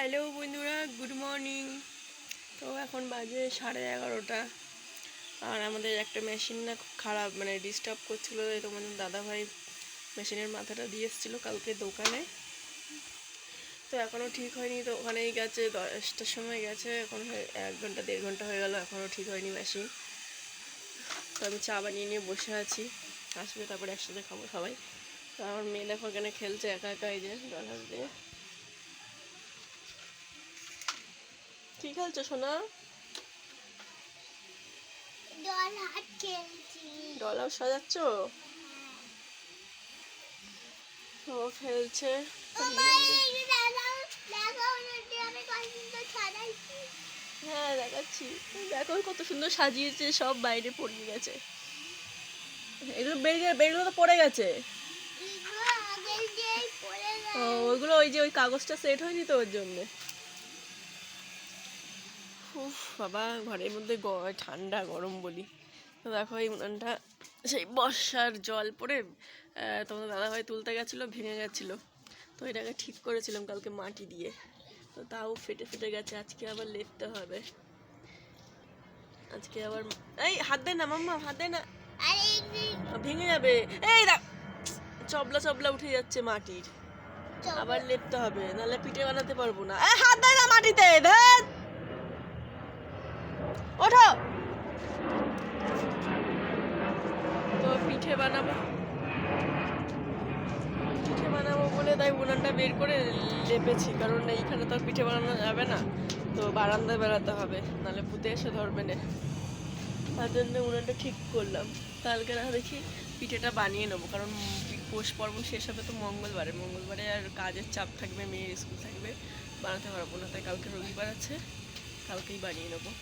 Hello বন্ধুরা, good morning. তো এখন বাজে 11:30 আর আমাদের একটা মেশিন না খুব খারাপ, মানে ডিস্টার্ব করছিলো। তোমাদের দাদাভাই মেশিনের মাথাটা দিয়ে এসেছিলো কালকে দোকানে, তো এখনও ঠিক হয়নি। তো ওখানেই গেছে, 10টার সময় গেছে, এখন 1 ঘন্টা 1.5 ঘন্টা হয়ে গেল, এখনও ঠিক হয়নি মেশিন। তো আমি চা বানিয়ে নিয়ে বসে আছি, আসবে তারপরে একসাথে খাবো সবাই। তো আমার মেয়ে দেখো এখানে খেলছে একা একা, এই যে জল হাত দিয়ে। কি খেলছো সোনা? ডলাও সাজাচ্ছ? ও খেলছে। হ্যাঁ দেখাচ্ছি, দেখো কত সুন্দর সাজিয়েছে, সব বাইরে পড়ে গেছে। এগুলো বেরিয়ে তো পড়ে গেছে। ও ওইগুলো ওই যে ওই কাগজটা সেট হয়নি তো ওর জন্যে। উফ বাবা, ঘরের মধ্যে ঠান্ডা গরম বলি। তো দেখো এই উনানটা সেই বর্ষার জল পড়ে তোমাদের দাদাভাই তুলতে গেছিলো, ভেঙে গেছিলো। তো এটাকে ঠিক করেছিলাম কালকে মাটি দিয়ে, তো তাও ফেটে ফেটে গেছে। আজকে আবার লেপতে হবে, আজকে আবার। এই হাত দে না মাম্মা, হাত দে না, ভেঙে যাবে। এই দেখ, চবলা চবলা উঠে যাচ্ছে মাটির, আবার লেপতে হবে, নাহলে পিঠে বানাতে পারবো না। হাত দেয় না মাটিতে, ধ্যাৎ। ওঠো। তো পিঠে বানাবো বলে তাই উনানটা বের করে লেপেছি, কারণ এইখানে তো আর পিঠে বানানো যাবে না, তো বারান্দায় বেড়াতে হবে, নাহলে ভূতে এসে ধরবে না। তার জন্য উনানটা ঠিক করলাম, কালকে না দেখি পিঠেটা বানিয়ে নেবো, কারণ পৌষ পর্ব শেষ হবে তো মঙ্গলবারে আর কাজের চাপ থাকবে, মেয়ের স্কুল থাকবে, বানাতে পারবো না। তাই কালকে রবিবার আছে, কালকেই বানিয়ে নেবো।